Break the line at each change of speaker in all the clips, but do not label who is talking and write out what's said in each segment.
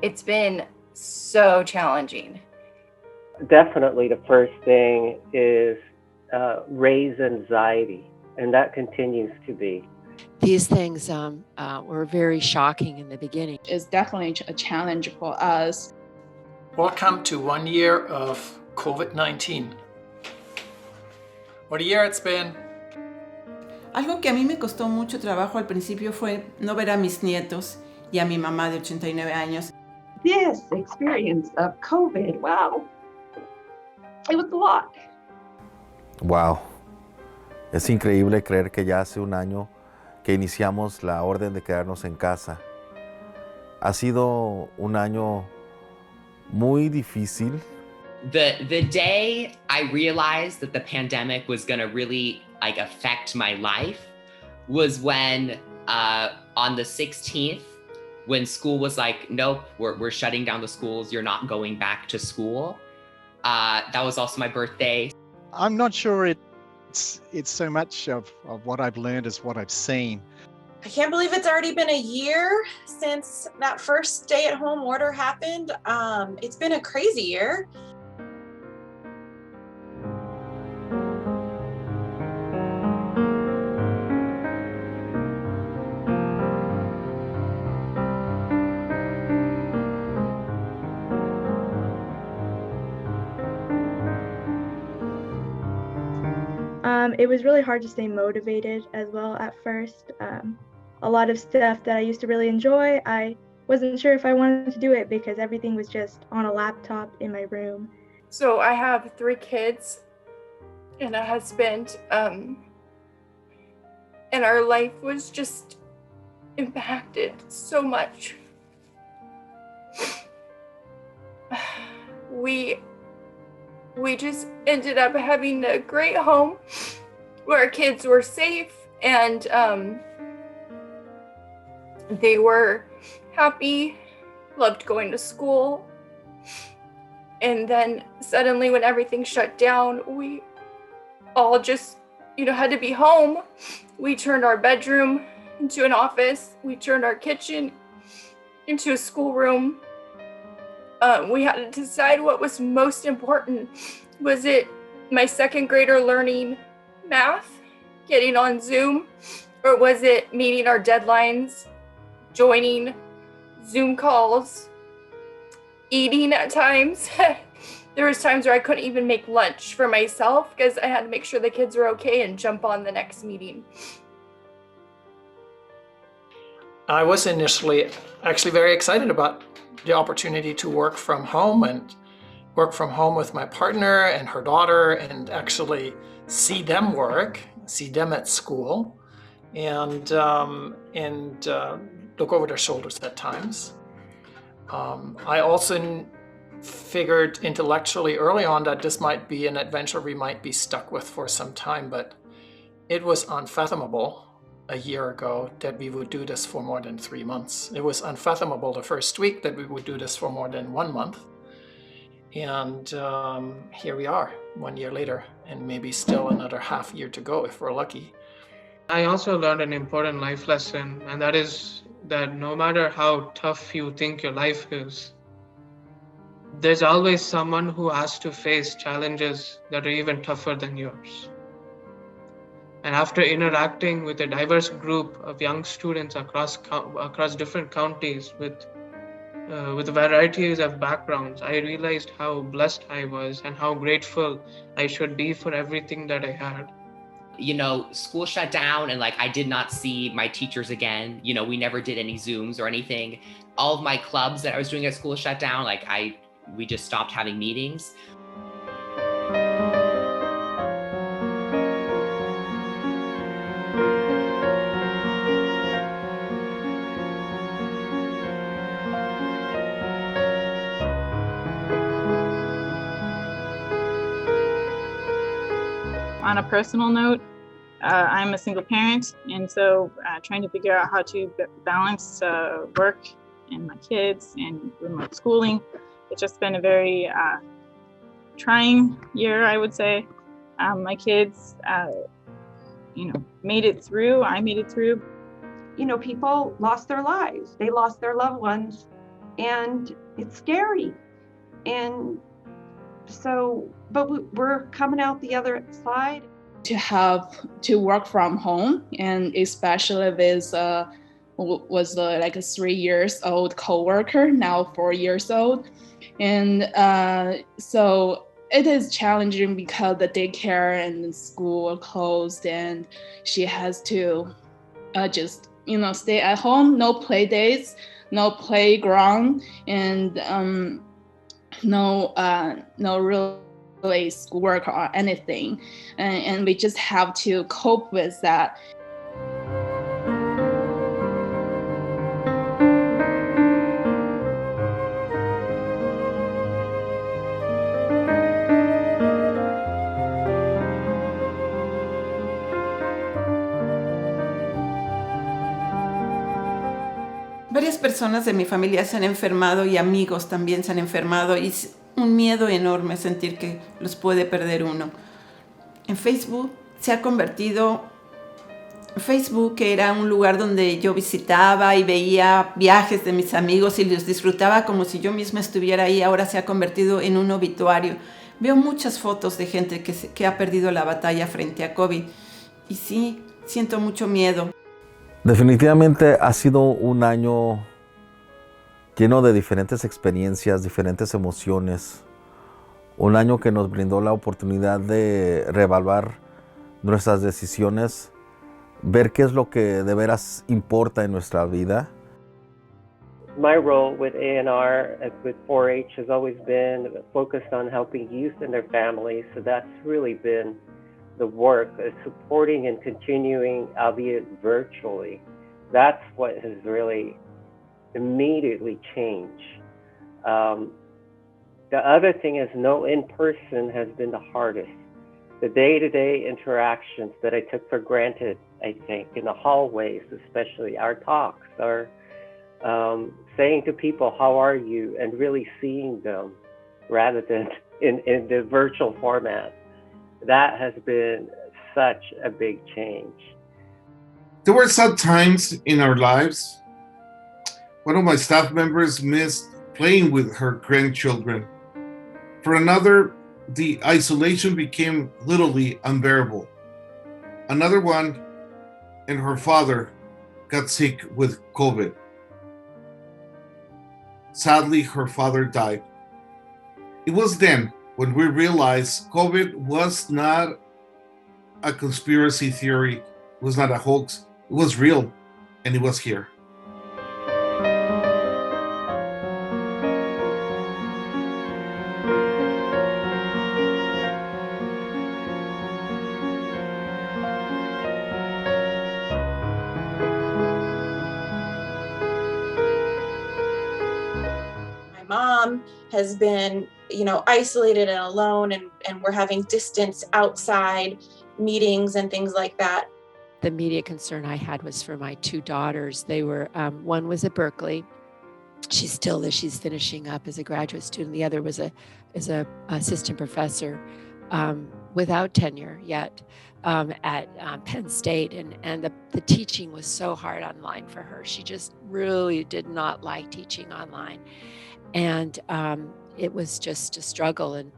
it's been so challenging.
Definitely the first thing is raise anxiety, and that continues to be.
These things were very shocking in the beginning.
It's definitely a challenge for us.
Welcome to 1 year of COVID-19. What a year it's been.
Algo que a mí me costó mucho trabajo al principio fue no ver a mis nietos y a mi mamá de 89 años.
This experience of COVID, wow, it was a lot.
Wow, es increíble creer que ya hace un año que iniciamos la orden de quedarnos en casa. Ha sido un año muy difícil.
The day I realized that the pandemic was gonna really affect my life was when on the 16th, when school was like, nope, we're shutting down the schools, you're not going back to school. That was also my birthday.
I'm not sure it's so much of what I've learned as what I've seen.
I can't believe it's already been a year since that first stay-at-home order happened. It's been a crazy year.
It was really hard to stay motivated as well at first. A lot of stuff that I used to really enjoy, I wasn't sure if I wanted to do it because everything was just on a laptop in my room.
So I have 3 kids and a husband, and our life was just impacted so much. We just ended up having a great home where our kids were safe and they were happy, loved going to school. And then suddenly when everything shut down, we all just, had to be home. We turned our bedroom into an office. We turned our kitchen into a schoolroom. We had to decide what was most important. Was it my second grader learning math, getting on Zoom, or was it meeting our deadlines, joining Zoom calls, eating at times? There was times where I couldn't even make lunch for myself because I had to make sure the kids were okay and jump on the next meeting.
I was initially actually very excited about the opportunity to work from home with my partner and her daughter and actually see them work, see them at school, and look over their shoulders at times. I also figured intellectually early on that this might be an adventure we might be stuck with for some time, but it was unfathomable a year ago that we would do this for more than 3 months. It was unfathomable the first week that we would do this for more than 1 month. And here we are 1 year later, and maybe still another half year to go if we're lucky.
I also learned an important life lesson, and that is that no matter how tough you think your life is, there's always someone who has to face challenges that are even tougher than yours. And after interacting with a diverse group of young students across different counties with varieties of backgrounds, I realized how blessed I was and how grateful I should be for everything that I had.
School shut down and I did not see my teachers again. We never did any Zooms or anything. All of my clubs that I was doing at school shut down. We just stopped having meetings.
On a personal note, I'm a single parent, and so trying to figure out how to balance work and my kids and remote schooling. It's just been a very trying year, I would say. My kids, made it through. I made it through.
People lost their lives. They lost their loved ones and it's scary. And so, but we're coming out the other side.
To have to work from home, and especially with like a 3 years old coworker, now 4 years old, and so it is challenging because the daycare and the school are closed, and she has to just stay at home, no play dates, no playground, and no really schoolwork or anything, and we just have to cope with that.
Varias personas de mi familia se han enfermado y amigos también se han enfermado, y es un miedo enorme sentir que los puede perder uno. En Facebook se ha convertido, Facebook era un lugar donde yo visitaba y veía viajes de mis amigos y los disfrutaba como si yo misma estuviera ahí, ahora se ha convertido en un obituario. Veo muchas fotos de gente que ha perdido la batalla frente a COVID, y sí, siento mucho miedo.
Definitivamente ha sido un año lleno de diferentes experiencias, diferentes emociones. Un año que nos brindó la oportunidad de reevaluar nuestras decisiones, ver qué es lo que de veras importa en nuestra vida.
My role with ANR, with 4-H, has always been focused on helping youth and their families. So that's really been the work, supporting and continuing, albeit virtually. That's what has really immediately changed. The other thing is no in-person has been the hardest. The day-to-day interactions that I took for granted, I think, in the hallways, especially our talks, our saying to people, how are you, and really seeing them rather than in the virtual format. That has been such a big change.
There were some times in our lives, one of my staff members missed playing with her grandchildren. For another, the isolation became literally unbearable. Another one, and her father got sick with COVID. Sadly, her father died. It was then when we realized COVID was not a conspiracy theory, it was not a hoax, it was real, and it was here.
Mom has been, isolated and alone, and we're having distance outside meetings and things like that.
The immediate concern I had was for my two daughters. They were, one was at Berkeley. She's still there. She's finishing up as a graduate student. The other was is a assistant professor without tenure yet at Penn State. And the teaching was so hard online for her. She just really did not like teaching online. And it was just a struggle. And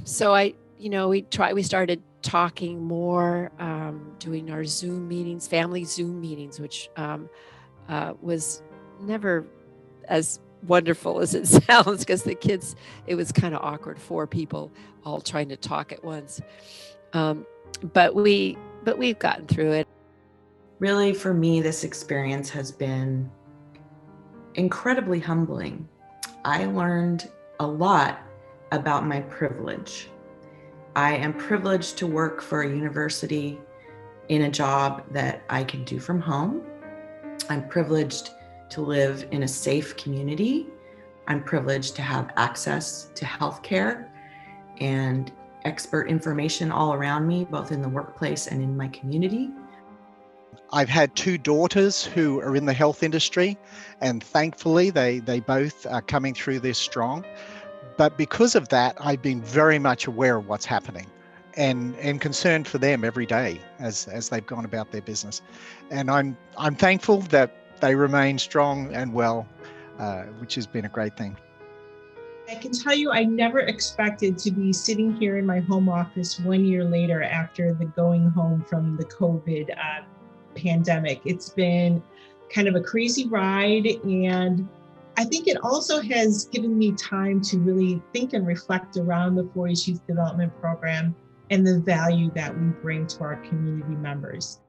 so we started talking more, doing our Zoom meetings, family Zoom meetings, which was never as wonderful as it sounds, because the kids, it was kind of awkward, 4 people all trying to talk at once. But we've gotten through it.
Really, for me, this experience has been incredibly humbling. I learned a lot about my privilege. I am privileged to work for a university in a job that I can do from home. I'm privileged to live in a safe community. I'm privileged to have access to healthcare and expert information all around me, both in the workplace and in my community.
I've had 2 daughters who are in the health industry, and thankfully they both are coming through this strong. But because of that, I've been very much aware of what's happening and concerned for them every day as they've gone about their business. And I'm thankful that they remain strong and well. which has been a great thing.
I can tell you, I never expected to be sitting here in my home office 1 year later after the going home from the COVID pandemic. It's been kind of a crazy ride, and I think it also has given me time to really think and reflect around the 4-H Youth Development Program and the value that we bring to our community members.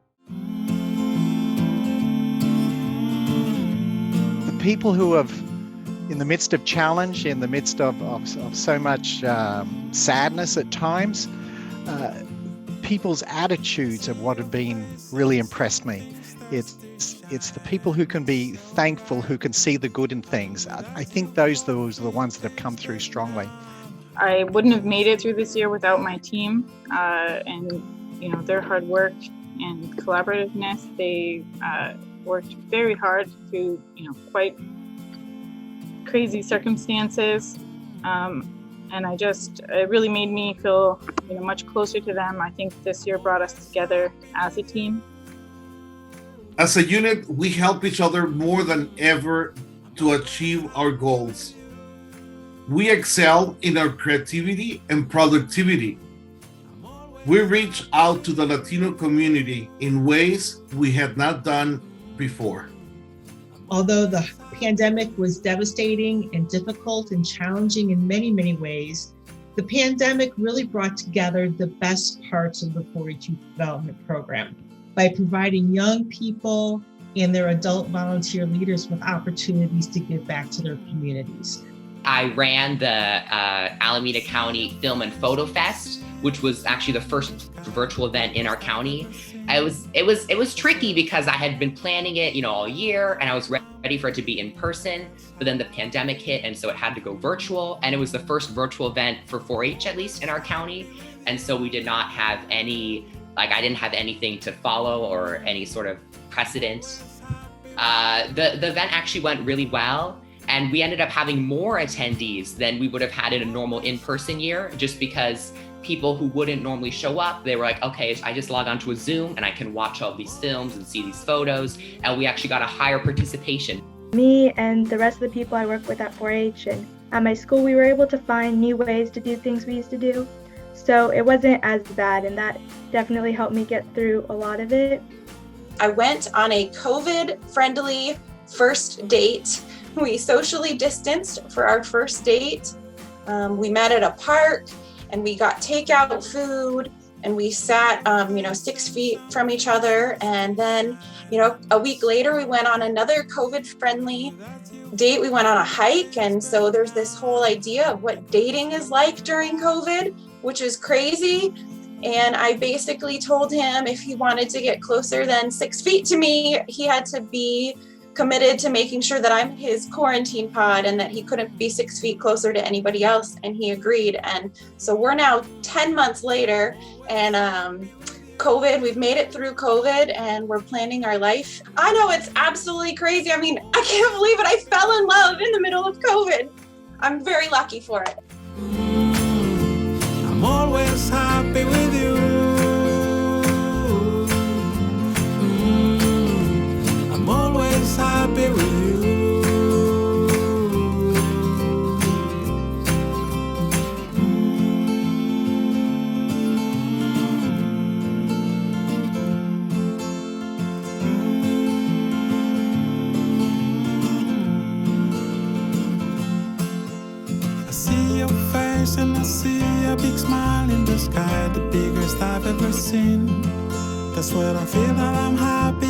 The people who have, in the midst of challenge, in the midst of so much sadness at times, people's attitudes of what have been really impressed me. It's the people who can be thankful, who can see the good in things. I think those are the ones that have come through strongly.
I wouldn't have made it through this year without my team and their hard work and collaborativeness. They worked very hard through quite crazy circumstances, and it really made me feel much closer to them. I think this year brought us together as a team.
As a unit, we help each other more than ever to achieve our goals. We excel in our creativity and productivity. We reach out to the Latino community in ways we had not done before.
Although the pandemic was devastating and difficult and challenging in many, many ways, the pandemic really brought together the best parts of the 4-H Youth Development Program by providing young people and their adult volunteer leaders with opportunities to give back to their communities.
I ran the Alameda County Film and Photo Fest, which was actually the first virtual event in our county. It was tricky because I had been planning it, all year, and I was ready for it to be in person, but then the pandemic hit, and so it had to go virtual. And it was the first virtual event for 4-H, at least in our county. And so we did not have I didn't have anything to follow or any sort of precedent. The event actually went really well, and we ended up having more attendees than we would have had in a normal in-person year, just because people who wouldn't normally show up, they were like, okay, I just log onto a Zoom and I can watch all these films and see these photos, and we actually got a higher participation.
Me and the rest of the people I work with at 4-H and at my school, we were able to find new ways to do things we used to do. So it wasn't as bad, and that definitely helped me get through a lot of it.
I went on a COVID-friendly first date. We socially distanced for our first date. We met at a park, and we got takeout food, and we sat 6 feet from each other. And then a week later, we went on another COVID-friendly date. We went on a hike, and so there's this whole idea of what dating is like during COVID, which is crazy. And I basically told him if he wanted to get closer than 6 feet to me, he had to be committed to making sure that I'm his quarantine pod and that he couldn't be 6 feet closer to anybody else. And he agreed. And so we're now 10 months later, and we've made it through COVID, and we're planning our life. I know it's absolutely crazy. I mean, I can't believe it. I fell in love in the middle of COVID. I'm very lucky for it.
I'm always happy with you. I'm always happy with you. I see your face and I see a big smile in the sky, the biggest I've ever seen. That's when I feel that I'm happy